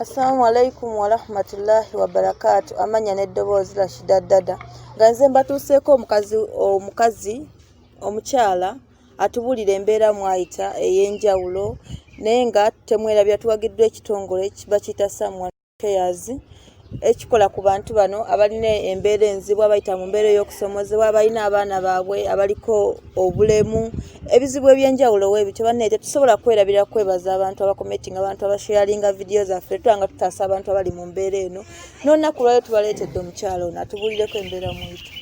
Assalamu alaikum wa rahmatullahi wa barakatuh. Amanya n'eddoboozi la shida dada. Nga nze mbatuuseeko omukazi omukyala atubulira embeera mwayita ey'enjawulo naye nga temwerabya tuwagiddwa ekitongole bakiyita Someone Cares ekikola ku bantu bano abalina embeera enzibu abayita mu mbeera y'okusomozebwa abalina abaana baabwe abaliko obulemu ebizibu ebyenjawulo weebityo banne tetusobola kwerabira kwebaza abantu abakometinga abantu abasharinga vidiyo zaffe twanga tutaasa abantu abali mu mbeera eno n'olunaku lwayo tubaleetedde omukyalo ono atubulireko embeera mwayita.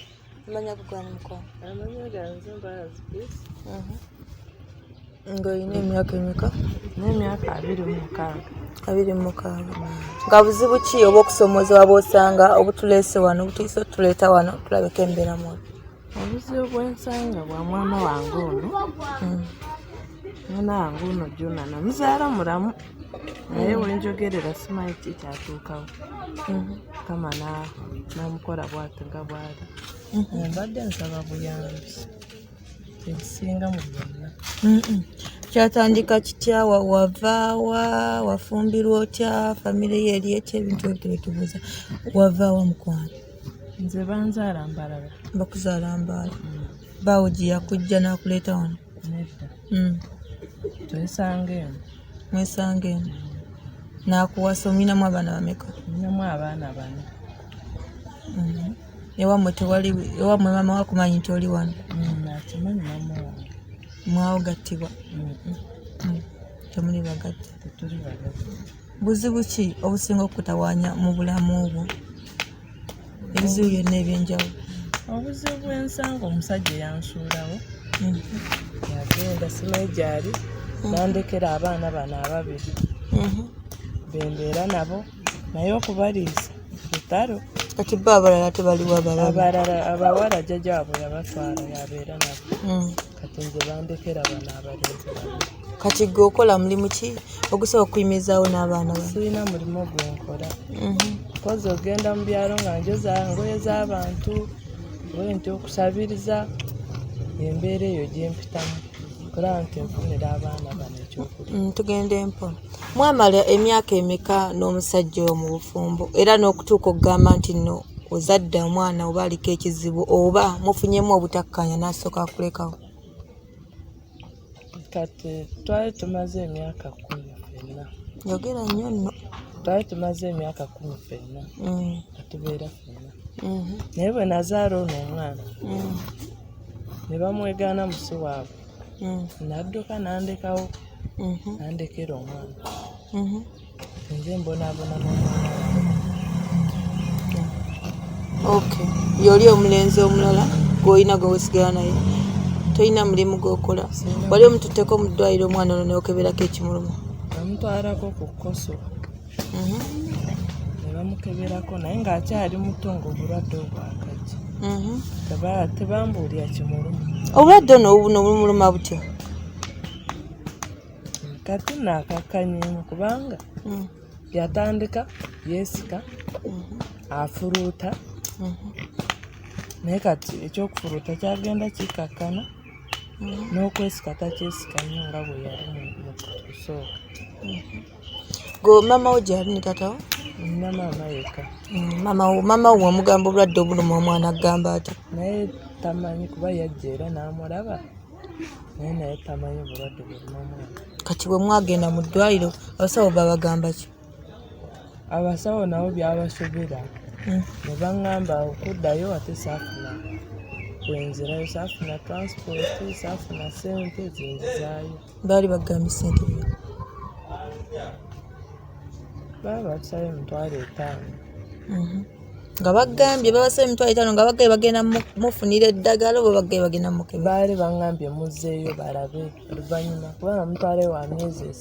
Amanya bugwana mukwano? Amanya ganze Mbayazi Peace. Ng'olina emyaka emeka? N'emyaka 26. 26. Nga buzibu ki oba okusomozebwa bw'osanga obutuleese wano obutuyise otuleeta wano tulabeko embeera mwano? Obuzibu bwensanga bwa mwana wange ono. Mwana wange ono Juna namuzaala mulamu naye wenjogerera simanyi ki kyatuukawo. Kama namukola bw'ati nga bw'ali. Mbadde nsaba buyambi ekisinga mu byonna. Kyatandika kitya? Wavaawa? Wafumbirwa otya? Famire ye eri etya? Ebintu ebyo tubuuza. Wavaawa mukwano? Nze banzaala Mbalala. Bakuzaala Mbaala. Baawo gye yakujja n'akuleeta wano? Nedda. Twesanga eno. Mwesanga eno. N'akuwasa omulinamu abaana bameka? Ninamu abaana 4. Ewammwe tewali, ewammwe maama wakumanyi nti oli wano? Nakimanyi maama wange. Mwawogattibwa? Temuli bagatte? Tetuli bagatte. Buzibu ki obusinga okutawaanya mu bulamu obwo? Ebizibu byonna ebyenjawulo. Obuzibu bw'ensanga omusajja yansuulawo. Yagenda simanyi gy'ali nandekera abaana bano ababiri. Bembeera nabo naye okubaliisa lutalo. Kati bo abalala tebaliwo abalala abawala jjajja waabwe yabatwala yabeera nabo. Kati nze bandekera bano abalenzi babiri. Kati gwe okola mulimu ki ogusobola okuyimizaawo n'abaana bano? Sirina mulimu gwe nkola. Kozi ogenda mu byalo nga njoza ngoye z'abantu ngoye nti okusabiriza embeera eyo gye mpitamu kola nti nfunira abaana bano ekyokulya. Tugenda empola. Mwamala emyaka emeka n'omusajja oyo mu bufumbo era n'okutuuka okugamba nti nno ozadde omwana oba aliko ekizibu oba mufunyemu obutakkaanya n'asooka akulekawo? Kati twali tumaze emyaka 10 ffenna. Yogera nnyo nno. Twali tumaze emyaka 10 ffenna nga tubeera ffenna. Naye bwe nazaala ono omwana ne bamwegaana musi waabwe nadduka nandekawo nandekera omwana. Nze mbonaabona n'omwana wange. Okay. Y'oli omulenzi omulala gw'olina gwe weesigala naye? Tolina mulimu gw'okola? Wali omututteko mu ddwaliro omwana ono n'okeberako ekimuluma? Bamutwalako ku kkoso. Ne bamukeberako naye ng'akyali muto ng'obulwadde obwakajja. Tebambuulira kimuluma. Obulwadde ono buno bulumuluma butya? Kati naakakkanyeemu kubanga yatandika yeesika afuluuta naye kati ekyokufuluuta kyagenda kikakkana n'okwesika takyesika nnyo nga bwe yali mu kusooka. Gwe maama wo gy'ali ne tata wo? Nina maama yekka. Maama wo wamugamba obulwadde obuluma omwana agamba atya? Naye tamanyi kuba yajja era n'amulaba naye tamanyi bulwadde buluma omwana. Kati bwe mwagenda mu ddwaliro abasawo babagamba ki? abasawo nabo byabasobera ne baŋŋamba okuddayo ate saafuna kwenzirayo saafuna transport saafuna ssente zenzizaayo. Baali bagambye ssente baba batusabye $5,000 nga bagambye babasaba $5,000 nga bagambye bagenda mufunira eddagala oba bagambye bagenda mukebe. Baali baŋŋambye muzzeeyo balabe oluvannyuma kubanga mutwale wa myezi 3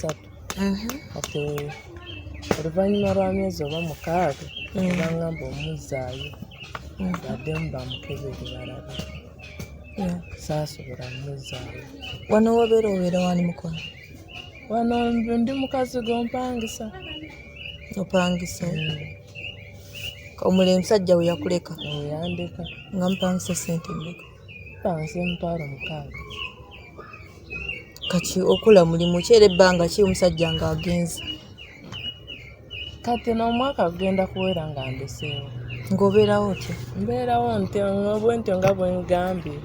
kati oluvannyuma lwa myezi oba 6 baŋŋamba omuzzaayo baddemu bamukebere balabe. Saasobola muzzaayo. Wano obeera wani mukono? Wano ndi mukazi gompangisa. Opangisa? Omulembe musajja we yakuleka? Yandeka. Nga mupangisa ssente mmeka? Mpangisa $6,000. Kati okola mulimu ki era ebbanga ki omusajja ng'agenze? Kati n'omwaka gugenda kuwera nga ndeseewo. Ng'obeerawo otya? Mbeerawo bwentyo nga bwe ngambye.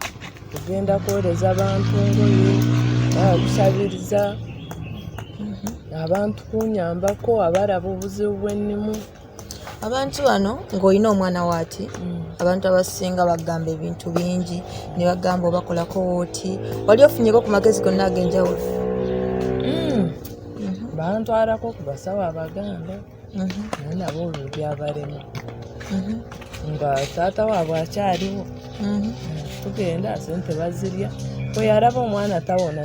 Kugenda kwereza abantu ngoye, kusabiriza, abantu kunyambako abalaba obuzibu bw'ennimu. Abantu bano ng'olina omwana waati, abantu abasinga bagamba ebintu bingi ne bagamba obakolako wooti. Wali ofunyeko ku magezi gonna ag'enjawulo? Bantwalako ku basawo Abaganda naye nabo olwo byabalema nga taata waabwe akyaliwo. Tugenda ssente bazirya bwe yalaba omwana tawona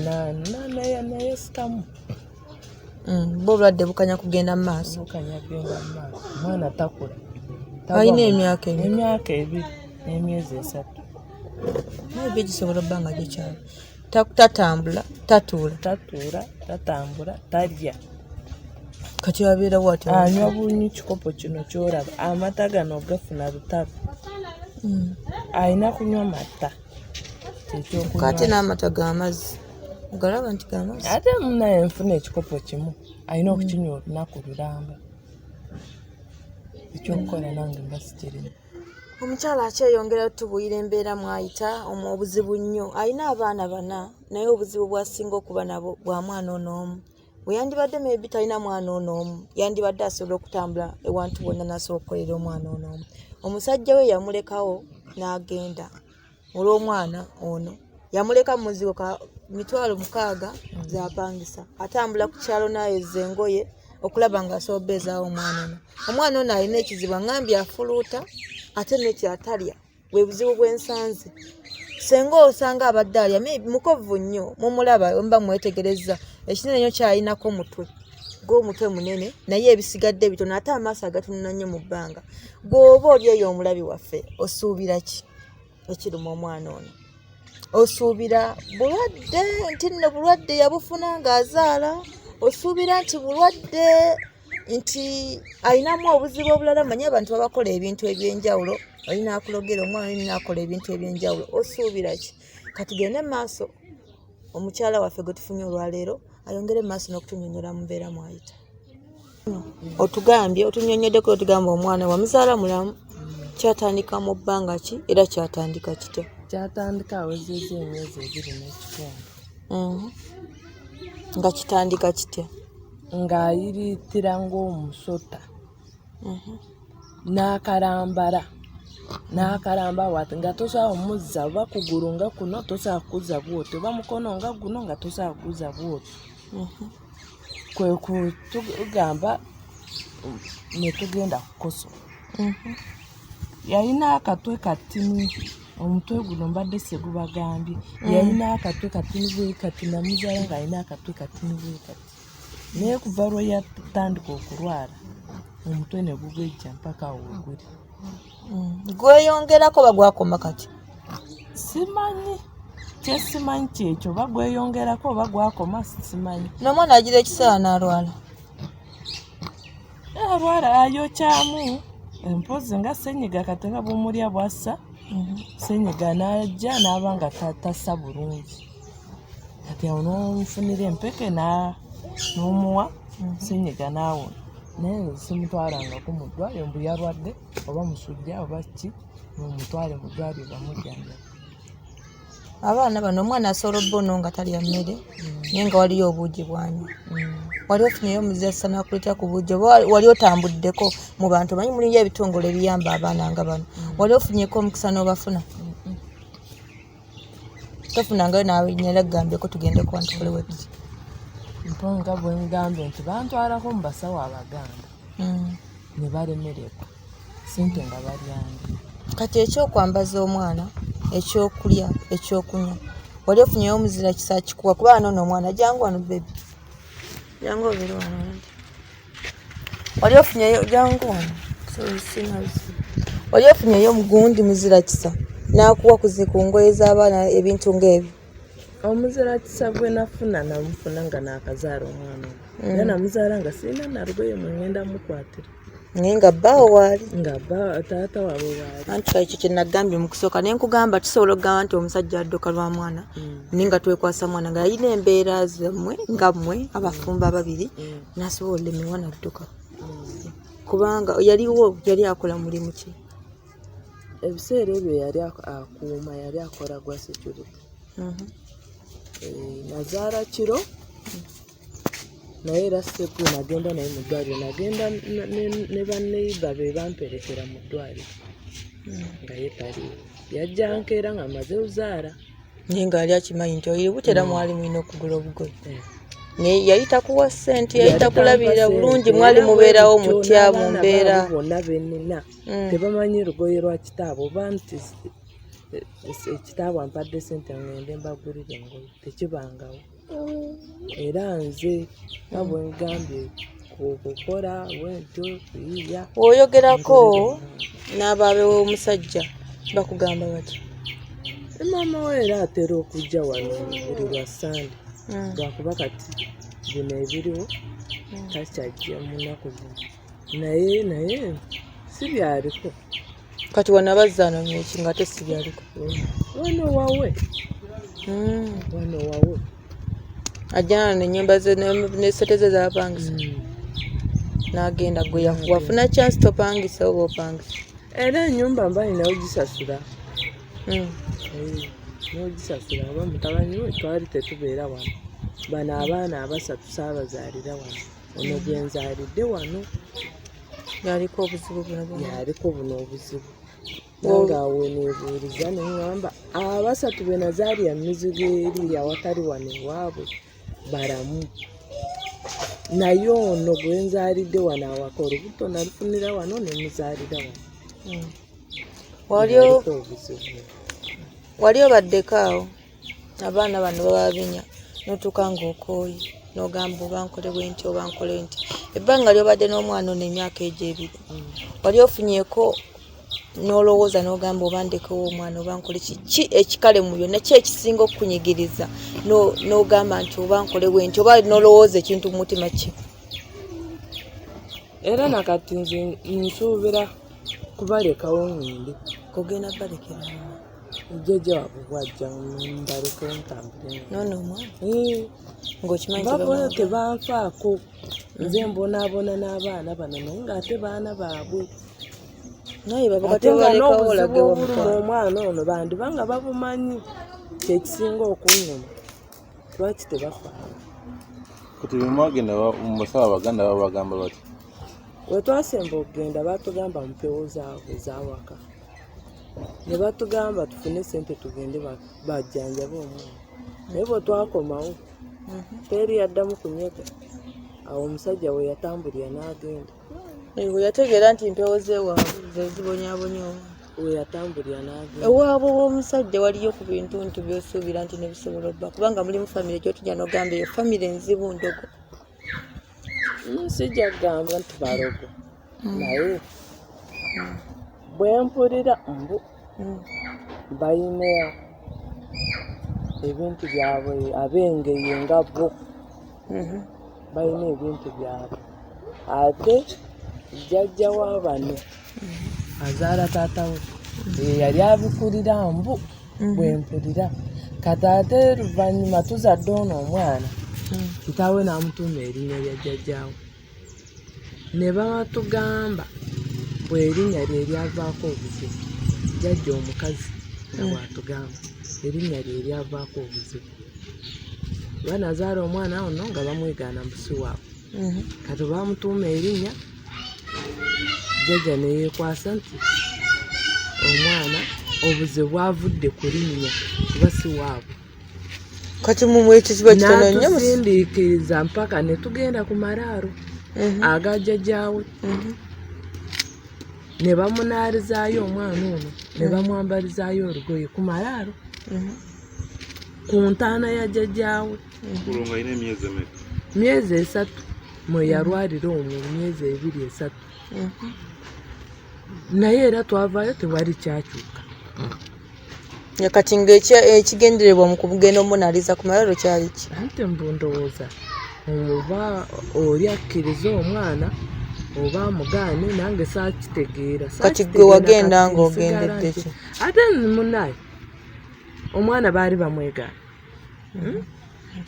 nayesikamu. Bo obulwadde bukanya kugenda mu maaso? Bukanya kugenda mu maaso. Omwana takula. Alina emyaka 2 n'emyezi 3. Naye gisobola obba nga gikyali. Tatambula, Tatuula, tatambula, talya. Kati abeera bw'atyo? Anywa bunyi kikopo kino ky'olaba. Amata gano gafuna lutabi. Alina kunywa mata. Kati n'amata g'amazzi ogalaba nti g'amazzi? Ate munaye nfuna ekikopo kimu alina okukinywa olunaku lulamba. Ekyokukola nange mba sikirina. Omukyala akyeyongera tubuulira embeera mwayita obuzibu nnyo. Alina abaana 4 naye obuzibu bw'asinga okuba nabo bwa mwana ono. Bwe yandibadde maybe talina mwana ono yandibadde asobola okutambula ewantu wonna n'asobola okukolera omwana ono. Omusajja we yamulekawo n'agenda olw'omwana ono. Yamuleka mu muzigo ka $60,000 z'apangisa. Atambula ku kyalo n'ayozza engoye okulaba ng'asobezaawo omwana ono. Omwana ono alina ekizibu angambye afuluuta ate n'ekyatalya bwe buzibu bw'ensanze. Senga osanga abadde alya mukovu nnyo mumulaba mba mwetegereza ekinene nnyo kyalinako mutwe gw'omutwe munene naye ebisigadde bitono ate amaaso agatunula nnyo mu bbanga. Bw'oba oli eyo omulabi waffe osuubira ki ekiruma omwana ono? Osuubira bulwadde nti nno bulwadde yabufuna ng'azaala? Osuubira nti bulwadde nti alinamu obuzibu obulala? Manyi abantu babakola ebintu eby'enjawulo, olina akulogera omwana olina akola ebintu eby'enjawulo. Osuubira ki? Kati gende maaso omukyala waffe gwe tufunye olwaleero ayongere maaso n'okutunyonyola mu mbeera mwayita. Otugambye otunyonyoddeko otugamba omwana wamuzaala mulamu. Kyatandika mu bbanga ki era kyatandika kitya? Kyatandika awezezza emyezi 2.5. Nga kitandika kitya? Ng'ayiriitira ng'omusota n'akalambala wati nga tosobola omuzza oba kugulu nga kuno tosobola kuzza bwoti oba mukono nga guno nga tosobola kuzza bwoti. Kwe kutugamba ne tugenda ku koso. Yalina akatwe katini omutwe guno mbadde segubagambye. Yalina akatwe katini bwe kati namuzaala ng'alina akatwe katini bwe kati. Naye kuva lwe yatandika okulwala omutwe ne gugejja mpaka weguli. Gweyongerako oba gwakoma kati? Simanyi. Kyesimanyi kyekyo oba gweyongerako oba gwakoma simanyi. N'omwana agira ekisaala n'alwala? Alwala ayokyamu empozi nga ssenyiga kati nga bw'omulya bwassa. Ssenyiga n'ajja n'aba nga tassa bulungi. Kati awo n'omufunira empeke n'omuwa ssenyiga n'awona. Naye simutwalangako mu ddwaliro mbu yalwadde oba musujja oba ki n'omutwale mu ddwaliro bamujjanjabe. abaana bano omwana asobola obbono nga talya mmere naye nga waliyo obuugi bwanywa. Wali ofunyeyo omuzisa n'akuleetera ku buugi oba wali otambuddeko mu bantu manyi muliyo ebitongole ebiyamba abaana nga bano wali ofunyeko omukisa n'obafuna? Tofunangayo naawe neragambyeko tugende ku bantu kolewo tuti mponga bwe ngambye nti bantwalako mu basawo abaganda ne balemererwa sente nga balyandi. Kati ekyokwambaza omwana ekyokulya ekyokunywa wali ofunyeyo omuzira kisa kikuwa kuba noono omwana jangu wano bebi jangu obere wano wali ofunyeyo jangu wano wali ofunyeyo omugundi muzira kisa n'akuwa ku ngoye z'abaana ebintu ng'ebyo? Omuzira kisa bwe nafuna namufuna nga n'akazaala omwana era namuzaala nga sirina na lugoye mwe ngenda mukwatira naye nga bbaawo waali nga bba taata waabwe waali. Anti ekyo kye nagambye mu kusooka naye nkugamba tusobola okugamba nti omusajja adduka lwa mwana naye nga twekwasa mwana nga yalina embeera zammwe nga mmwe abafumba ababiri n'asobola olemewa n'adduka kubanga yali akola mulimu ki? Ebiseera ebyo yali akuuma yali akola gwa security. Nazaala kiro naye era sekku nagenda naye mu ddwaliro nagenda ne banneiba be bamperekera mu ddwaliro nga ye taliyo yajja nkeera nga amaze ozaala naye nga yali akimanyi nti oyo butera mwali mulina okugula obugoye naye yayita kuwa ssente yayita kulabirira bulungi mwali mubeerawo mutya mu mbeera bonna benina tebamanyi lugoye lwa kitaabo oba nti ekitaabo ampadde ssente ngende mbagulire engoye tekibangawo. Era nze nga bwe ngambye kukola bwentyo kuyiya. Oyogerako n'abaabe w'omusajja bakugamba bati? Maama we era atera okujja wano buli lwa Sande lwakuba kati bino ebiriwo takyajja mu nnaku zino naye si byaliko. Kati wano abazza anoonya eki nga si byaliko? Wano wawe ajjana n'ennyumba ze n'essente ze z'apangisa n'agenda gwe wafuna chance topangisa oba opangisa? Era ennyumba mba ninayo gisasula n'ogisasula oba mutabani we twali tetubeera wano bano abaana abasatu saabazaalira wano ono gwe nzaalidde wano yaliko obuzibu buno obuzibu nga awo neebuuliza neŋŋamba abasatu be nazaalira mizigo eri awatali wano ewaabwe balamu naye ono gwe nzaalidde wano awaka olubuto nalufunira wano nemuzaalira wano wali obaddeko awo abaana bano bababinya notuuka ng'okooye n'ogamba oba nkole bwenti oba nkole nti ebbanga lyobadde n'omwana ono emyaka egyo ebiri wali ofunyeko n'olowooza n'ogamba oba ndekewo omwana oba nkole ki ekikale mu byonna ki ekisinga okukunyigiriza n'ogamba nti oba nkole bwenti oba n'olowooza ekintu mu mutima ki? Era nakati nze nsuubira kubalekawo ngende kugenda balekera Jajja waabwe bwajja mbalekawo ntambule noono omwana ng'okimanyi babona tebanfaako nze mbonaabona n'abaana bano naye ng'ate baana baabwe naye ate nga n'obuzibu obuluma omwana ono bandiba nga babumanyi kyekisinga okunnuma lwaki tebafaako. Kati bemwagenda mu basawo abaganda babagamba bati? We twasemba okugenda batugamba mpewo zaabwe ezawaka ne batugamba tufune ssente tugende bajjanjabe omwana naye bwe twakomawo teri yaddamu kunyega. Awo omusajja we yatambulira n'agenda. We yategeera nti mpewo zeewaabwe zezibonyaabonya we yatambulira n'agenda. Ewaabwe w'omusajja waliyo ku bintu nti by'osuubira nti ne bisobola obba kubanga muli mu famire gy'otujja n'ogamba eyo famire nzibu ndogo. Sijja kugamba nti balogo naye bwe mpulira mbu balina ebintu byabwe abengeye nga bo balina ebintu byabwe ate jjajja wa bano azaala taata we yali abikulira mbu bwe mpulira kati ate luvannyuma tuzadde ono omwana kitaawe n'amutuuma erinnya lya jjajjaawe ne batugamba bwe erinnya lye lyavaako obuzibu jjajja omukazi nga bwatugamba erinnya lye lyavaako obuzibu. Banazaala omwana ono nga bamwegaana musi waabwe. Kati bamutuuma erinnya, jjajja ne yeekwasa nti omwana obuzibu bwavudde ku linnya kuba si waabwe. Kati mumwe ekyo kiba kitono nnyo. N'atusindiikiriza mpaka ne tugenda ku Malaalo aga jjajjaawe. Ne bamunaalizaayo omwana ono ne bamwambalizaayo olugoye ku Malaalo ku ntaana ya jjajjaawe. Kulunga ine myezi 3 mwe yalwalira omwo, myezi 2-3. Naye era twavaayo tewali kyakyuka. Kati ng'ekigendererwa mu kugenda omunaliza ku Malaalo kyali ki? Ante mbundowooza oba oli akkiriza omwana oba mugaane, nange saakitegeera. Kati gwe wagenda ng'ogendedde ki? Ate munnaye omwana baali bamwegaana.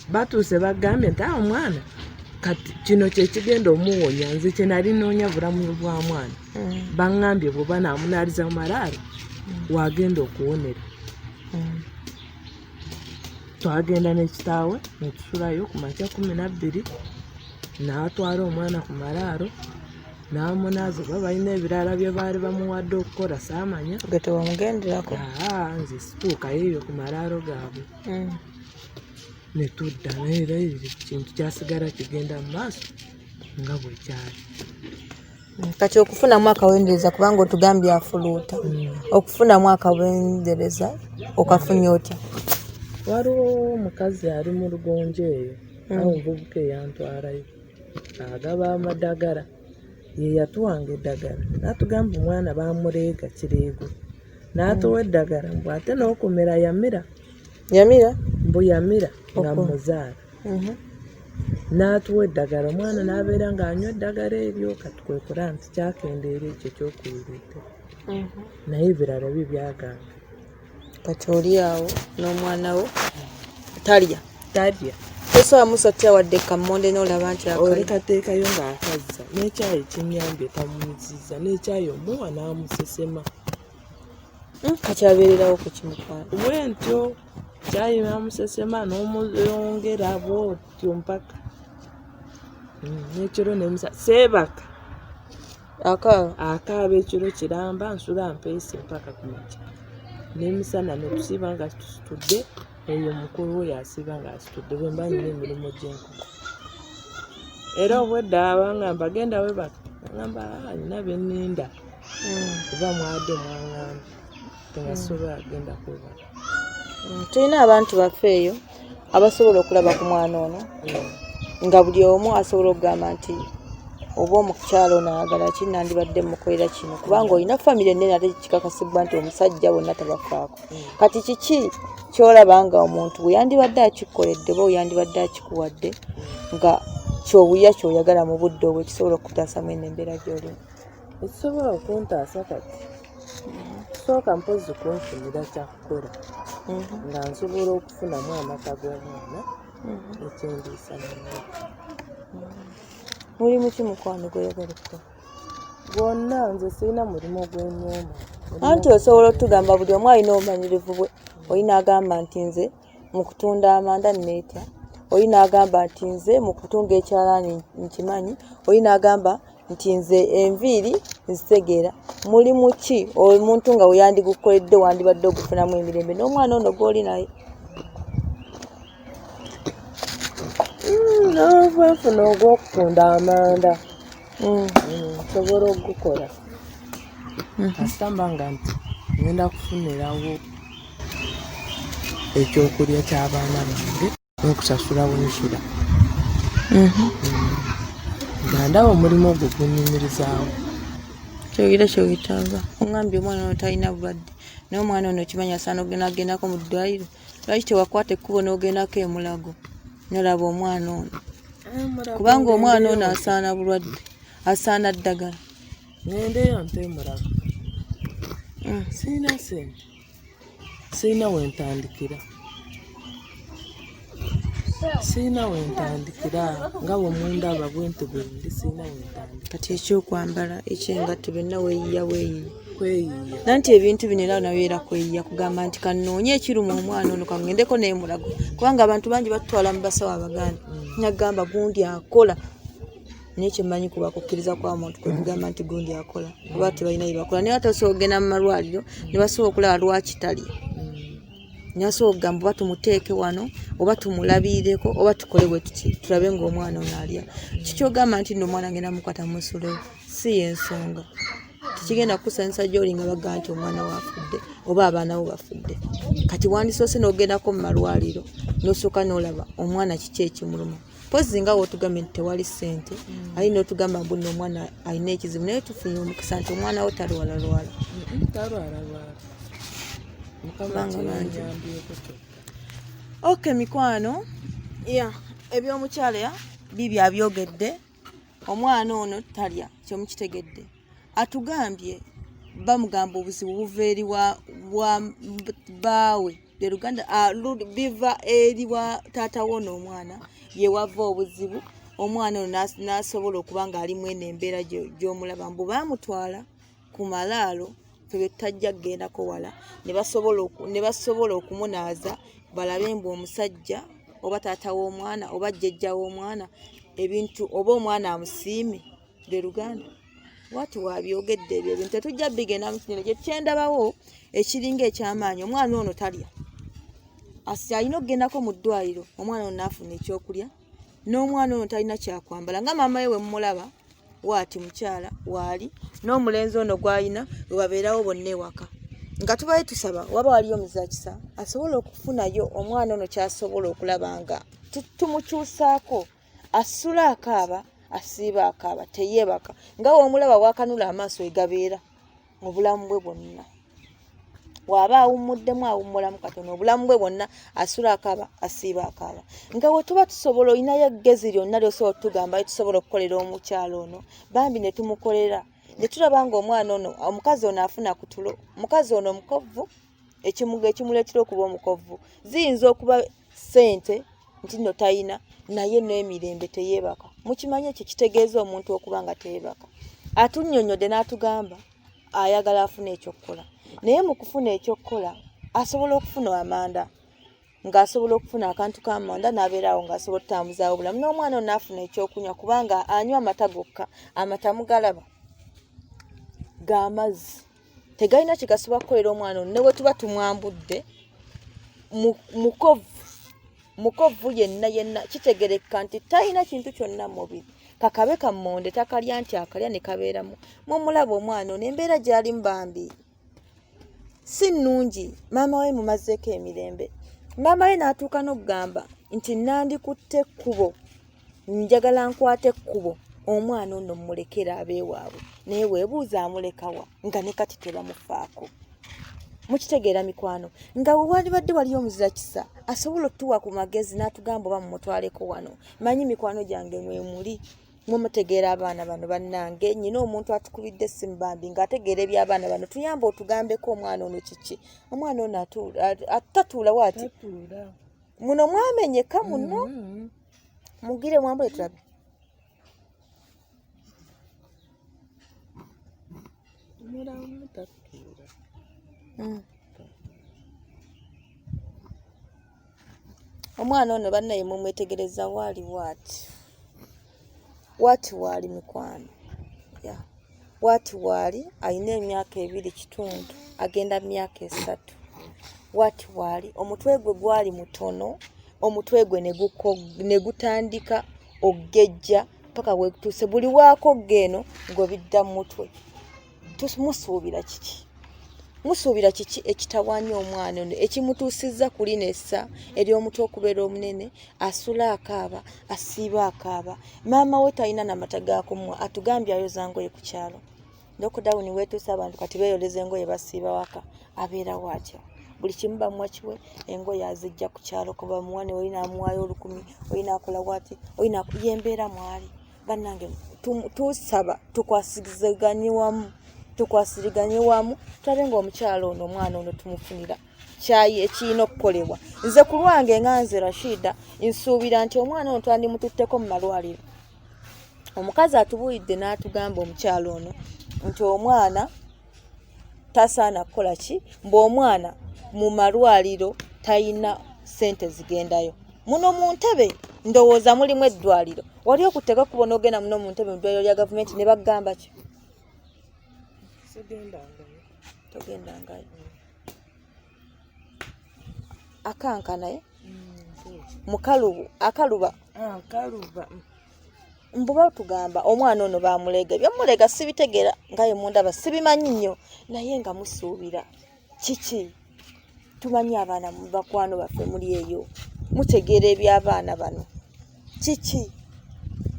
Batuuse bagambye nti omwana kati kino kye kigenda omuwonya, nze kye nali noonya bulamu bwa mwana. Baŋŋambye bw'oba naamunaliza mu Malaalo wagenda okuwonera. Twagenda n'ekitaawe ne tusulayo ku makya 12, n'atwala omwana ku Malaalo n'amunaaza. Oba balina ebirala bye baali bamuwadde okukola saamanya. Gwe tewamugenderako? Nze situukayo eyo ku Malaalo gaabwe. Ne tudda, naye era ekintu kyasigala kigenda mu maaso nga bwe kyali. Kati okufunamu akawendereza, kubanga otugambye afuluuta, okufunamu akawendereza okafunye otya? Waliwo omukazi ali mu Lugonjo eyo, awo omuvubuka eyantwalayo agaba amadagala. Ye yatuwanga eddagala n'atugamba omwana bamuleega kireego, n'atuwa eddagala mbu ate n'okumera yamira. Mbu yamira nga muzaala. N'atuwa eddagala, omwana n'abeera ng'anywa eddagala eryo. Kati kwe kula nti kyakendeera ekyo ky'okulireetera. Naye ebirala bye byagamba. Kati oli awo n'omwana wo Talya Tosobola musatya wadde kammonde n'olaba nti olekateekayo ng'akazza, n'ekyayi kinyambye tamuziza, n'ekyayi omuwa n'amusesema. Kati abeererawo ku kimukwano bwentyo kyayi n'amusesema n'omuyongera bwotyo mpaka n'ekiro nemusa Teyeebaka akaaba ekiro kiramba nsula mpeese mpaka ku makya. N'emisana ne tusiba nga tusitudde, eyo mukulu we yasiba ng'asitudde, bwe mba nina emirimu gy'enkoko. Era obwedda abangamba genda weebaka, ngamba nina bye nninda kuba mwadde mwaŋŋamba tebasobola genda kwebaka. Tulina abantu baffe eyo abasobola okulaba ku mwana ono nga buli omu asobola okugamba nti oba omukyalo ono ayagala ki, nandibadde mukolera kino, kubanga olina famire ennene ate kikakasibwa nti omusajja bonna tabafaako. Kati kiki kyolaba nga omuntu bwe yandibadde akikoledde oba yandibadde akikuwadde nga kyobuya kyoyagala mu budde obwo ekisobola okutaasamu eno embeera gy'olimu? Ekisobola okuntaasa kati sooka mpozi kunfunira kyakukola nga nsobola okufunamu amata g'omwana ekyendiisa naye. Mulimu ki mukwano gw'oyagala okukola? Gwonna nze sirina mulimu gwennyuma. Anti osobola otugamba buli omu alina obumanyirivu bwe. Olina agamba nti nze mu kutunda amanda nneetya, olina agamba nti nze mu kutunga ekyalaani nkimanyi, olina agamba nti nze enviiri nzitegeera. Mulimu ki omuntu nga we yandigukoledde wandibadde ogufunamu emirembe n'omwana ono gw'oli naye? N'obwenfuna ogw'okutunda amanda nsobola okugukola. Kasita mbanga nti ngenda kufunirawo ekyokulya ky'abaana bange n'okusasulawo ensula. Nga ndaba omulimu ogwo gunyumirizaawo. Kyogira kyoyitanga. Ongambye omwana ono talina bulwadde, naye omwana ono okimanyi asaana ogendagendako mu ddwaliro. Lwaki tewakwata ekkubo n'ogendako e Mulago n'olaba omwana ono? Kubanga omwana ono asaana bulwadde, asaana ddagala. Ngendeyo nte Mulago. Sirina sente, sirina wentandikira. Sirina wentandikira nga bwe mundaba bwente bwe ndi, sirina wentandikira. Kati ekyokwambala, ekyengatto byonna weeyiya weeyiya. nanti ebintu bino era nabeera kweyiya kugamba nti kanoonye ekiruma omwana ono kangendeko n'emulago kubanga abantu bangi batutwala mu basawo abaganda nagamba gundi akola naye kyemmanyi kubakukkiriza kwa muntu kwe kugamba nti gundi akola oba tebalina byebakola naye batasobola okugenda mu malwaliro ne basobola okulaba lwaki Talya nasobola okugamba oba tumuteeke wano oba tumulabirireko oba tukole bwe tuti tulabe ng'omwana ono alya kikyogamba nti nno omwana agenda mukwata musulewo si yensonga tekigenda kukusanyusa gy'oli nga bagamba nti omwana wafudde oba abaana bo bafudde kati wandisoose n'ogendako mu malwaliro n'osooka n'olaba omwana kiki ekimuluma pozi nga wootugambye nti tewali ssente ali n'otugamba mbu nno omwana alina ekizibu naye tufunye omukisa nti omwana wo talwalalwala oke mikwano ebyomukyala bibi abyogedde omwana ono Talya kyemukitegedde atugambye bamugamba obuzibu buva eri baawe Luganda biva eri wa taata wona omwana yewava obuzibu omwana ono n'asobola okuba ng'alimu eno embeera gy'omulaba mbu baamutwala ku Malaalo febe tutajja kgendako wala ne basobola okumunaaza balabe mbu omusajja oba taata w'omwana oba jjajja w'omwana ebintu oba omwana amusiime Luganda wati wabyogedde ebyo ebintu tetujja bigenda mu kinene kyetyendabawo ekiringa ekyamaanyi omwana ono Talya alina okugendako mu ddwaliro omwana ono n'afuna ekyokulya n'omwana ono talina kyakwambala nga maama we wemulaba waati mukyala waali n'omulenzi ono gw'alina we babeerawo bonna ewaka nga tubaye tusaba waba waliyo omuzakisa asobola okufunayo omwana ono kyasobola okulaba nga tumukyusaako asula akaaba asiiba akaaba teyeebaka nga w'omulaba wakanula amaaso egabeera mu bulamu bwe bwonna waba awummuddemu awummulamu katono obulamu bwe bwonna asula akaaba asiiba akaaba nga we tuba tusobola olinayo eggezi lyonna lyosobola otugamba tusobola okukolera omukyalo ono bambi ne tumukolera ne tulaba ng'omwana ono omukazi ono afuna ku tulo omukazi ono omukovvu ekimuleetera okuba omukovvu ziyinza okuba ssente nti nno tayina naye n'emirembe teyeebaka mukimanyi ekyo kitegeeza omuntu okuba nga teyeebaka atunnyonnyodde n'atugamba ayagala afuna ekyokukola naye mu kufuna ekyokukola asobola okufuna amanda ng'asobola okufuna akantu k'amanda n'abeerawo ng'asobola otambuzaawo obulamu n'omwana ono n'afuna ekyokunywa kubanga anywa amata gokka amata mugalaba g'amazzi tegalina kye gasobola kukolera omwana ono ne bwe tuba tumwambudde mukovvu yenna kitegerekka nti talina kintu kyonna mu mubiri kakabe kammonde takalya nti akalya ne kabeeramu mumulaba omwana ono embeera gy'alimu bambi si nnungi maama we mumazeeko emirembe maama we n'atuuka n'okugamba nti nandikutte ekkubo njagala nkwate ekkubo omwana ono mmulekera abeewaabwe naye weebuuza amulekawa nga ne kati tebamufaako mukitegeera mikwano nga wewalibadde waliyo omuzira kisa asobola otuwa ku magezi n'atugamba oba mumutwaleko wano manyi mikwano gyange mwemuli mumutegeera abaana bano bannange nyina omuntu atukubidde essimu bambi ng'ategeera eby'abaana bano tuyamba otugambeko omwana ono kiki omwana ono tatuula waati muno mwamenyeka muno mugire mwambule tulabe omwana ono bannaye mumwetegereza waali waati waali mikwano waati waali alina emyaka 2.5 agenda myaka 3 waati waali omutwe gwe gwali mutono omutwe gwe ne gutandika ogejja paka wetuuse buli waako geno ng'obidda mu mutwe musuubira kiki ekitawaanya omwana ono ekimutuusizza ku linessa ery'omutwe okubeera omunene asula akaaba asiiba akaaba maama we talina n'amata gaakumwa atugambye ayoza ngoye ku kyalo lockdown weetuuse abantu kati beeyoleza engoye basiiba waka abeerawo atya buli kimu bamuwa kiwe engoye azijja ku kyalo kuba muwane olina amuwaayo 10 olina akola wati olina yembeera mwali bannange tusaba tukwasiriganye wamu tulabe ng'omukyalo ono omwana ono tumufunira kyayi ekirina okukolebwa nze ku lwange nga nze Rashida nsuubira nti omwana ono twandimututteko mu malwaliro omukazi atubuulidde n'atugamba omukyalo ono nti omwana tasaana kukola ki mb'omwana mu malwaliro talina ssente zigendayo. Muno mu ntebe ndowooza mulimu eddwaliro. Wali okutteka kubona ogenda muno mu ntebe mu ddwaliro lya gavumenti ne bagamba ki? Togendangayo. Akankanaye akaluba mbuba tugamba omwana ono bamulega byamulega sibitegeera nga ye mundaba sibimanyi nnyo naye nga musuubira kiki tumanyi abaana mu bakwano baffe muli eyo mutegeera eby'abaana bano kiki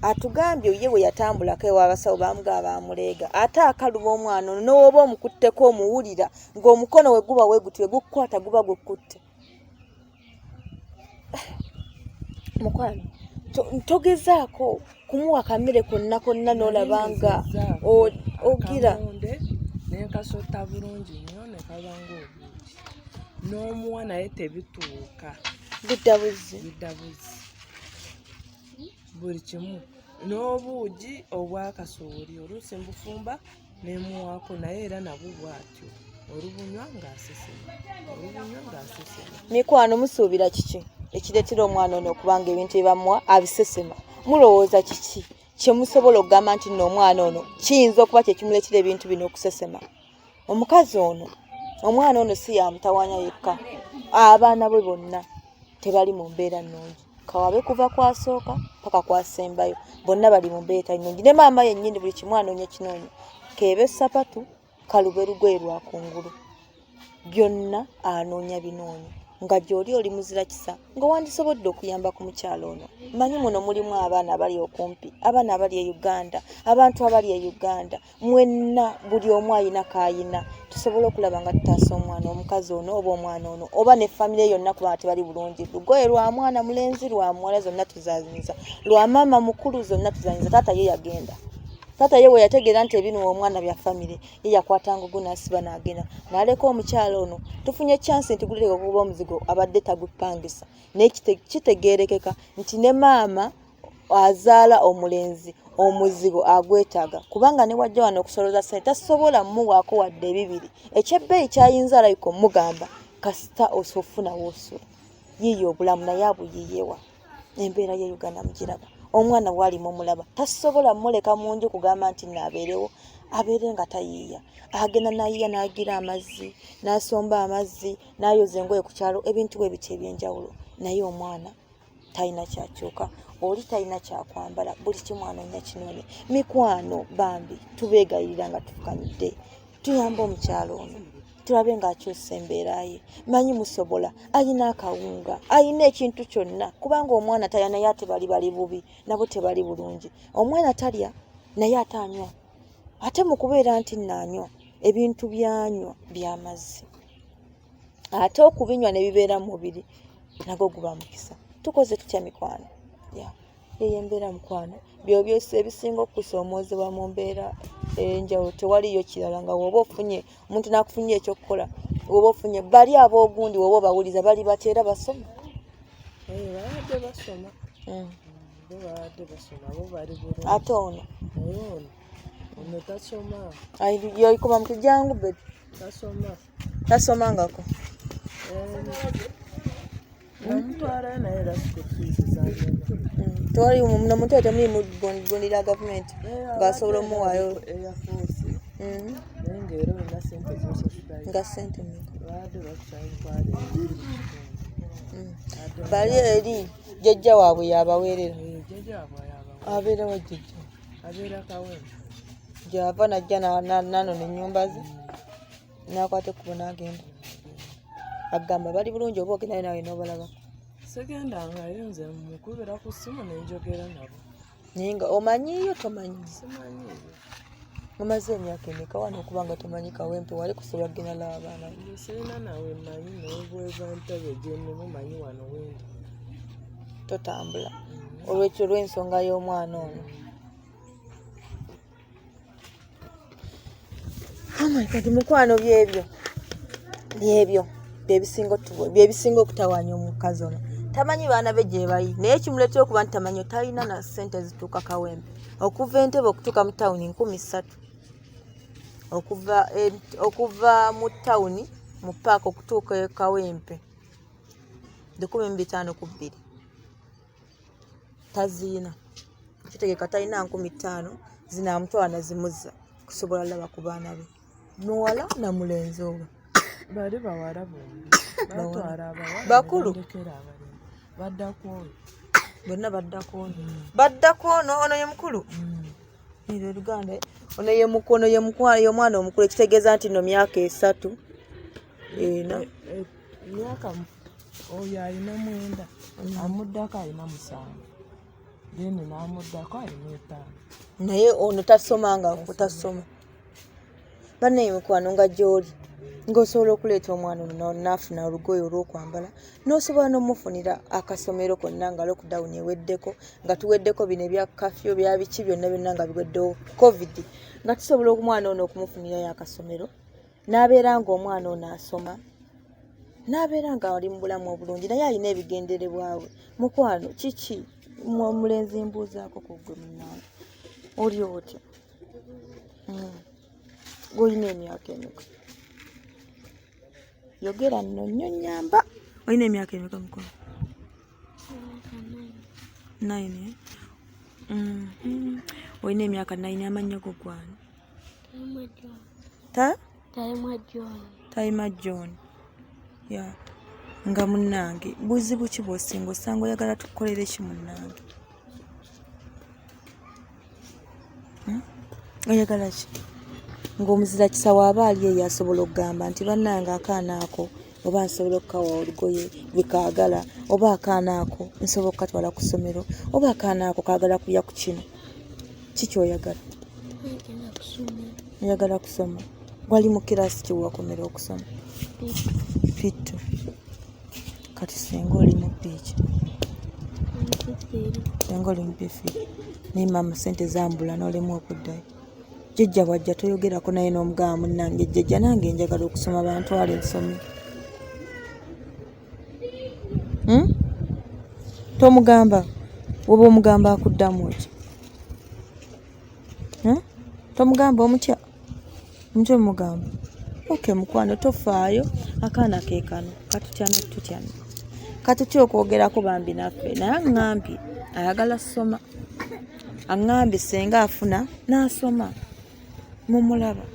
atugambye ye we yatambulako ew'abasawo bamugaba bamulega ate akaluba omwana ono n'oba omukutteko omuwulira ng'omukono we guba weegutwe gukukwata guba gukutte. Mukwano togezaako kumuwa kamere konna n'olabanga ogira nekasota bulungi nnyo ne kabanga obulungi n'omuwa naye tebituuka bidda buzzi buli kimu n'obuugi obwakasooli oluusi mbufumba nemuwaako naye era nabwo bwatyo olubunywa ng'asesema. Mikwano musuubira kiki ekireetera omwana ono okubanga ebintu ebibamuwa abisesema? Mulowooza kiki kyemusobola okugamba nti nno omwana ono kiyinza okuba kyekimuleetera ebintu bino okusesema? Omukazi ono omwana ono si yamutawaanya yekka, abaana bwe bonna tebali mu mbeera nnungi. Kawabe kuva kwasooka paka kwasembayo bonna bali mu mbeera nnungi. Ne maama yennyini buli kimu anoonya kinoonya. Keebe sapatu kalube lugoye lwa kungulu byonna anoonya binoonya nga gy'oli oli muzira kisa nga wandisobodde okuyamba ku mukyalo ono. Manyi muno mulimu abaana abali okumpi, abaana abali e Uganda, abantu abali e Uganda, mwenna buli omu ayina kayina tusobole okulaba nga tutaasa omwana omukazi ono oba omwana ono oba ne famire yonna kuba tebali bulungi. Lugoye lwa mwana mulenzi lwa muwala zonna tuzazinza, lwa maama mukulu zonna tuzazinza. Taata ye yagenda. Taata ye we yategeera nti ebino omwana bya famire ye yakwatanga ogunasiba n'agenda n'aleka omukyalo ono. Tufunye chance nti guleka okuba omuzigo abadde tagupangisa naye kitegeerekeka nti ne maama azaala omulenzi omuzigo agwetaaga kubanga ne wajja wano okusoloza ssente tasobola muwaako wadde ebibiri ekyebbeeyi kyayinza alayika omugamba kasita osofuna woosula yiiyo obulamu naye abuyiyewa. Embeera ye Uganda mugiraba. Omwana bw'alimu omulaba tasobola muleka mu nju kugamba nti naabeerewo abeere nga tayiiya. Agenda nayiiya n'agira amazzi n'asomba amazzi n'ayoza engoye ku kyalo ebintu bwe biti eby'enjawulo naye omwana talina kyakyuka oli talina kyakwambala buli kimu anoonya kinoonya. Mikwano bambi tubeegayirira nga tufukamidde tuyamba omukyalo ono tulabe ng'akyusa embeera ye. Manyi musobola ayina akawunga ayina ekintu kyonna kubanga omwana talya naye ate bali bubi nabo tebali bulungi. Omwana talya naye atanywa ate mu kubeera nti naanywa ebintu byanywa by'amazzi ate okubinywa ne bibeera mu mubiri nagwo guba mukisa. Tukoze tutya mikwano? Eyo embeera mukwano by'obyose ebisinga okusomoozebwa mu mbeera enjawulo tewaliyo kirala nga woba ofunye omuntu n'akufunye ekyokukola woba ofunye bali ab'ogundi woba obawuliza bali bateera basoma. Babadde basoma. Babadde basoma bo bali bulungi. Ate ono tasoma. Yoyikuba mu kijangu be tasomangako. Namutwala naye rasiko fiizi tewali muno muntu oyo temuli mu ggondera gavumenti ng'asobola omuwaayo nga ssente bali eri jajja waabwe yabaweerera. Abeera wa jajja? Abeera Kawempe. Gy'ava najja nanona ennyumba ze n'akwata ekkubo n'agenda agamba bali bulungi oba ogenda nawe n'obalabako. Sigendangayo nze mukubira ku ssimu nenjogera nabo. Naye nga omanyiyo tomanyi? Simanyiyo. Mumaze emyaka emeka wano okuba nga tomanyi Kawempe wali kusobola kugenda laba abaana? Sirina nawe manyi n'obweva ntebe gyenni mumanyi wano wendi. Totambula olwekyo olw'ensonga y'omwana ono. Kati mukwano byebyo byebisinga okutawaanya omukazi ono. Tamanyi baana be gye bali naye kimuleetera okuba nti tamanyi talina na ssente zituuka Kawempe. Okuva Entebbe okutuuka mu tawuni 3,000 okuva mu tawuni mu paaka okutuuka e Kawempe 15,200 taziina kitegeka talina 5,000 zinamutwala nazimuzza kusobola laba ku baana be muwala na mulenzi owe bali bawala bombi batwala abawala bakulu bonna baddako ono ye mukulu ero Luganda ono ye mukono ye mwana omukulu ekitegeeza nti no myaka 3 myaka oyo alina 9 amuddako alina 7 then n'amuddako alina 5 naye ono tasomanga kutasoma banne mikwano nga gy'oli ng'osobola okuleeta omwana ono n'afuna olugoye olw'okwambala n'osobola n'omufunira akasomero konna nga lockdown eweddeko nga tuweddeko bino ebya kafyo bya biki byonna byonna nga biweddewo covid nga tusobola omwana ono okumufunirayo akasomero n'abeera ng'omwana ono asoma n'abeera nga ali mu bulamu obulungi naye alina ebigenderebwa bwe mukwano kiki omulenzi mbuuzaako ku ggwe munnange oli otya gw'olina emyaka emeka yogera nno nnyo nnyamba olina emyaka emeka mukwano 9 olina emyaka 9 amannya go gwani Tayima John ya nga munnange buzibu ki bw'osinga osanga oyagala tukukolere ki munnange oyagala ki ng'omuzira kisawo aba ali eyo asobola okugamba nti bannange akaana ako oba nsobola okukawa olugoye bikaagala oba akaana ako nsobola okukatwala ku ssomero oba akaana ako kaagala kulya ku kino kiki oyagala oyagala kusoma wali mu kirasi kiwakomera okusoma fitto kati senga oli mu piiki senga oli mu pifiri naye maama sente zambula n'olemu okuddayo Jajja bwajja toyogerako naye n'omugamba munnange Jajja nange njagala okusoma bantwala ensomero tomugamba woba omugamba akuddamu eki tomugamba omutya omugamba oke mukwano tofaayo akaana ke kano katutyano katutya okwogerako bambi naffe naye aŋŋambye ayagala ssoma aŋŋambye senga afuna n'asoma mumulaba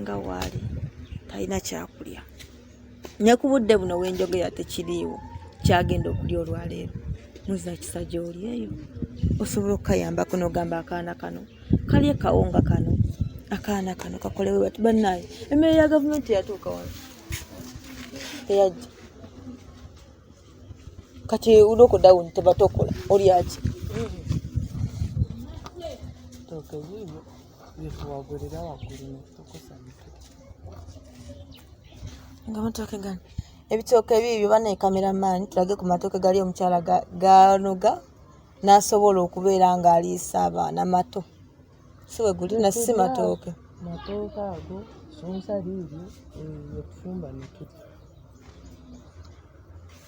nga waali talina kyakulya ne ku budde buno wenjogera tekiriiwo kyagenda okulya olwaleero muzira kisa gy'oli eyo osobola okukayambako n'ogamba akaana kano kalye kawunga kano akaana kano kakolewe bati bannaye emmere ya gavumenti yatuuka wano teyajja kati lockdown tebatokola olyaki toke biibyo byetuwagulira waggulu netukusanyuka nga matooke gani ebitooke biibyo bannaye kameramaani tulage ku matooke gali omukyala ganoga n'asobola okubeera ng'aliisa abaana mato siwe guli nasi matooke ago sonsa liibyo yetufumba netulya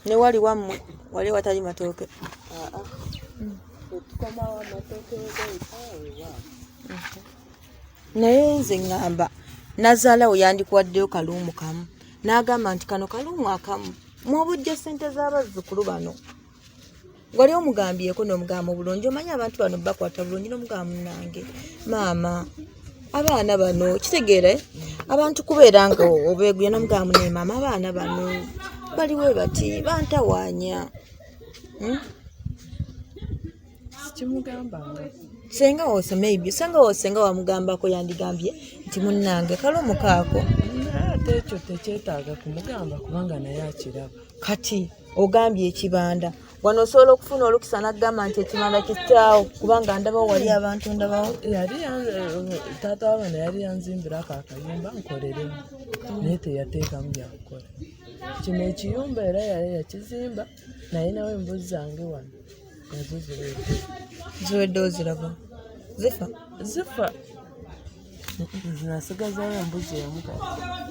ne wali wammwe wali watali matooke tetukomawo amatooke gaitawewa naye nze ŋŋamba nazaalawo yandikuwaddeyo kaluumu kamu n'agamba nti kano kaluumu akamu mwobujja ssente z'abazzukulu bano wali omugambyeko n'omugamba obulungi omanyi abantu bano bakwata bulungi n'omugamba munnange maama abaana bano kitegeere abantu kubeera nga obeeguya n'omugamba naye maama abaana bano baliwe bati bantawaanya sikimugambanga senga wose maybe senga wamugambako yandigambye nti munnange kaluumu kaako ate ekyo tekyetaaga kumugamba kubanga naye akiraba kati ogambye ekibanda wano osobola okufuna olukisa n'agamba nti ekibanda kitaawo kubanga ndabawo wali abantu ndabawo taata wabana yali yanzimbirako akayumba nkoleremu naye teyateekamu byakukola kino ekiyumba era yali yakizimba naye nawe embuzi zange wano nazo ziweddewo ziraba zifa zinasigazayo embuzi emu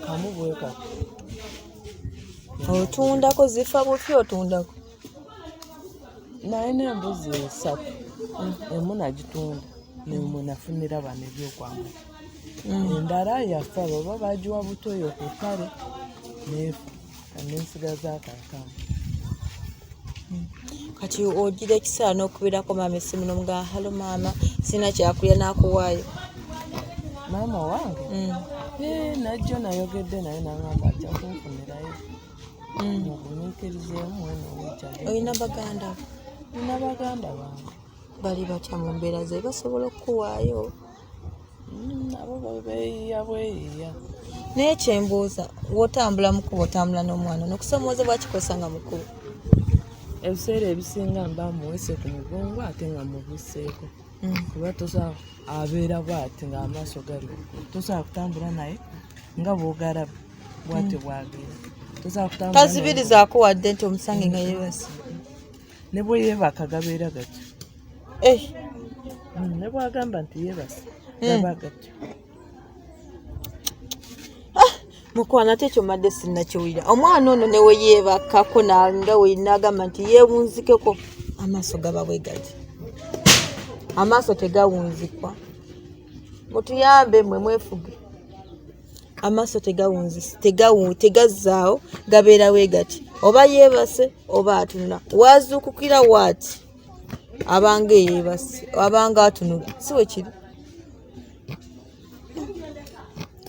kamu bwekati otundako zifa bufi otundako naye n'embuzi 3 emu nagitunda nemwe nafunira bano ebyokwambala endala yafa baba bagiwa butoyo ku ttale neefa nensigaza akakamu. Kati ogira ekisaala n'okubirako maama essimu n'omugaa halo maama sina kyakulya n'akuwaayo. Maama wange najjo nayogedde naye nangamba ajja kunfunirayo mugumiikirizeemu weno wekyali. Olina baganda? Nina baganda bange. Bali batya mu mbeera ze basobola okukuwaayo? Nabo beeyiya bweyiya. Naye kyembuuza w'otambula mukubo otambula n'omwana n'okusomoozebwa kikosa nga mukubo? Ebiseera ebisinga mba muwese ku mugongo ate nga mubuseeko kuba tosobola abeera bw'ati ng'amaaso gali tosobola kutambula naye nga bw'ogalaba bw'ati bw'agenda. Tazibiriza akuwadde nti omusange nga yeebase? Ne bwe yeebaka gabeera gatyo. Ne bw'agamba nti yeebase gaba gatyo. Mukwano ate ekyo madde sinnakiwulira. Omwana ono ne we yeebakako nga we n'agamba nti yeewunzikeko amaaso gaba bwe gati. Amaaso tegawunzikwa. Mutuyambe mmwe mwefuge. Amaaso tegazzaawo gabeera bwe gati. Oba yeebase oba atunula. Waazuukukira waati abanga yeebase abanga atunula. Si we kiri?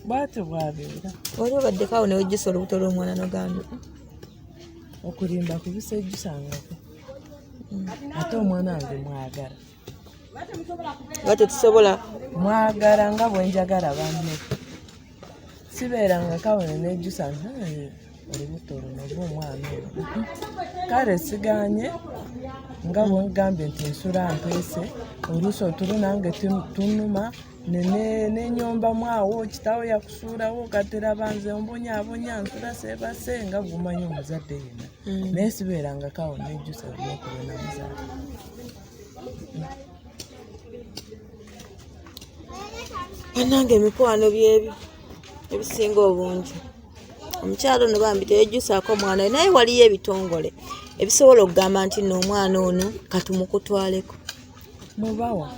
Bw'atyo bw'abeera. Wali obaddeko awo ne wejjusa olubuto lw'omwana n'ogamba okulimba kubisejjusangako. Ate omwana wange mwagala. nga tetusobola Mwagala nga bwe njagala banne. Sibeeranga kawo nejjusa olubuto luno gw'omwana oyo. Kale sigaanye nga bwe ngambye nti nsula mpeese oluusi otulo nange tunuma nenyombamu awo kitaawo yakusuulawo katera banze ombonyaabonya nsula seebase nga gumanyi omuzadde yenna. Naye sibeeranga kawo nejjusa lyokuba namuzaala. bannange emikwano byebyo ebisinga obungi. Omukyalo ono bambi teyejjusaako omwana we naye waliyo ebitongole ebisobola okugamba nti nno omwana ono katumukutwaleko. Mubawa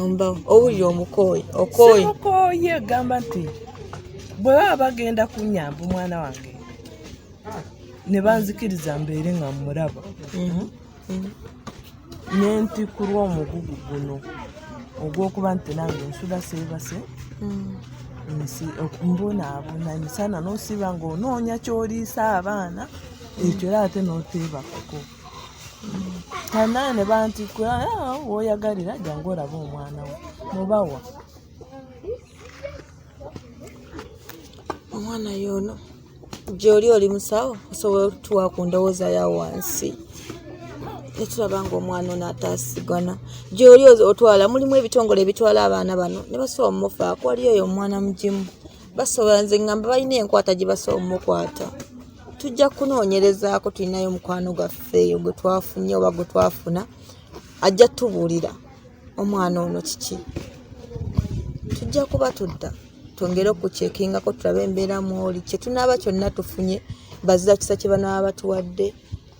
Ombawo owulira omukooyi okooyi simukooyi egamba nti bwe baba bagenda kunnyamba omwana wange ne banzikiriza mbeere nga mmulaba nenti ku lw'omugugu guno ogw'okuba nti nange nsula seebase mbonaabona emisana n'osiba ng'onoonya ky'oliisa abaana ekyo era ate n'oteebakako. Kannaye ne bantikula w'oyagalira jangu olaba omwana we mubawa. omwana yono gy'oli oli musawo osobola okutuwa ku ndowooza ya wansi netulaba ng'omwana ono ataasigana. Gy'oli otwala mulimu ebitongole ebitwala abaana bano ne basobola mumufaako. Waliyo oyo omwana mugimu basobola nze ngamba balina enkwata gye basobola mumukwata. Tujja kunoonyerezaako tulinayo omukwano gwaffe eyo gwe twafunye oba gwe twafuna ajja tubuulira omwana ono kiki. Tujja kuba tudda twongere okukyekingako tulabe embeera mw'oli kye tunaaba kyonna tufunye bazira kisa kye banaaba batuwadde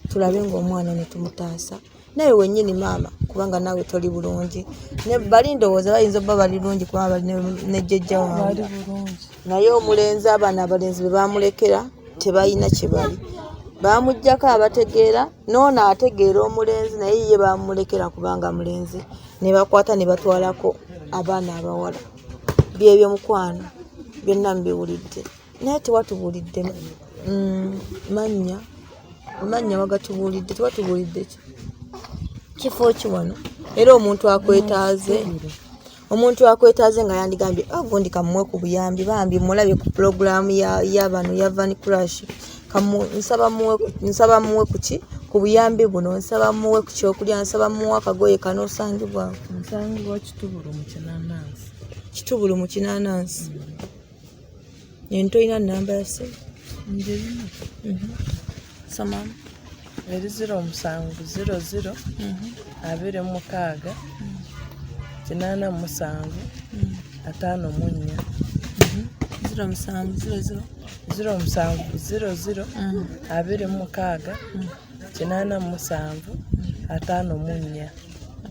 tulabe ng'omwana ne tumutaasa. Naye wennyini maama kubanga naawe toli bulungi ne bali ndowooza bayinza obba bali bulungi kubanga bali ne jjajja wange. Naye omulenzi abaana abalenzi be bamulekera tebalina kye bali. Bamuggyako abategeera n'ono ategeera omulenzi naye ye bamulekera kubanga mulenzi ne bakwata ne batwalako abaana abawala. Byebyo mukwano byonna mubiwulidde naye tewatubuulidde mannya wagatubuulidde tewatubuulidde kifo ki wano. Era omuntu akwetaaze nga yandigambye gundi kamuwe ku buyambi bambi mulabye ku pulogulaamu y'abano ya Van Crash nsaba muwe ku buyambi buno nsaba muwe ku kyokulya nsaba muwe akagoye kano osangibwa kitubulu mu kinanansi. Ento ina namba ya simu Njirina. Sama Eri 0700 26 87 54 0700 0700 26 87 54.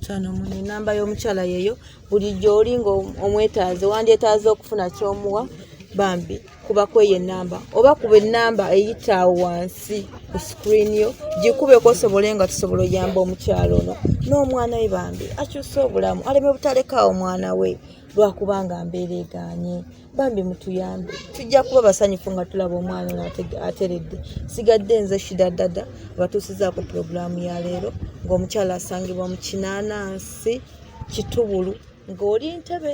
54 enamba y'omukyala yeyo bulijjo olinga omwetaaze wandyetaaze okufuna ky'omuwa bambi kuba kweyo enamba oba kuba enamba eyita awo wansi ku screen yo gikubeko osobole nga tusobola oyamba omukyala ono n'omwana we bambi akyusa obulamu aleme butalekaawo omwana we lwakubanga mbeera egaanye bambi mutuyambe tujja kuba basanyufu nga tulaba omwana ono ateredde sigadde nze shidaddada abatuusizaako pulogulaamu ya leero ng'omukyala asangibwa mu Kinaanansi Kitubulu ng'oli Ntebe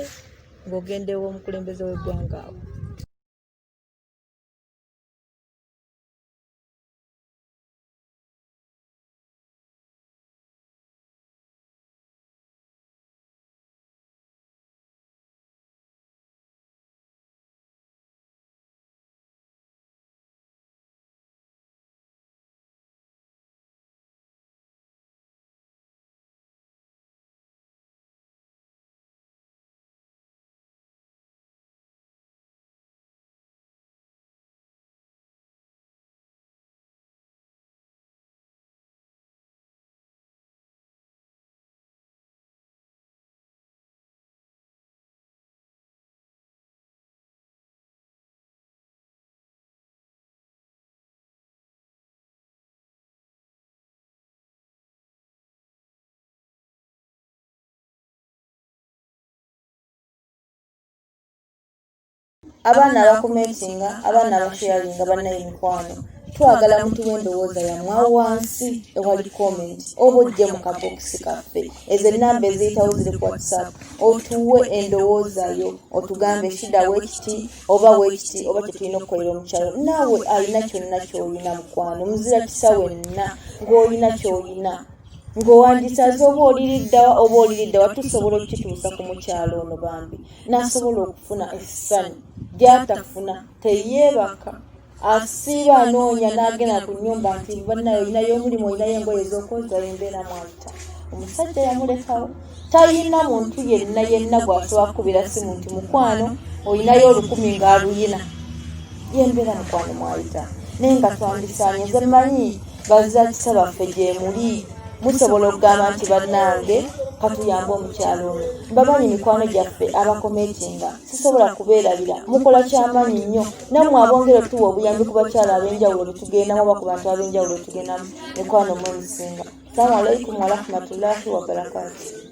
ng'ogendewo omukulembeze w'eggwanga awo. Abaana abakomentinga abaana abasharinga bannaye mikwano twagala mutuwe endowooza yammwe awo wansi ewali comment oba ojje mu kabokisi kaffe ezo ennamba eziyitawo ziri ku WhatsApp otuwe endowooza yo otugambe shida weekiti oba weekiti oba tetulina okukolera omukyalo naawe alina kyonna ky'olina mukwano muzira kisa wenna ng'olina ky'olina ng'owandisaze oba oliriddawa tusobola okukituusa ku mukyalo ono bambi n'asobola okufuna essanyu gy'atafuna teyeebaka asiiba anoonya n'agenda ku nnyumba nti bannayo olinayo omulimu olinayo engoye ez'okwoza embeera mwayita omusajja yamulekawo talina muntu yenna gw'asobola kukubira simu nti mukwano olinayo 1000 ng'aluyina yembeera mukwano mwayita naye nga twandisaanye nze mmanyi bazakisa baffe gye muli musobola okugamba nti bannange katuyambe omukyalo ono mbamanyi mikwano gyaffe abakometinga sisobola kubeerabira mukola kyamaanyi nnyo nammwe abongere tuwa obuyambi ku bakyala ab'enjawulo betugendamu oba ku bantu ab'enjawulo betugendamu mikwano mwe musinga. Assalamu alaikum warahmatullahi wabarakatuh.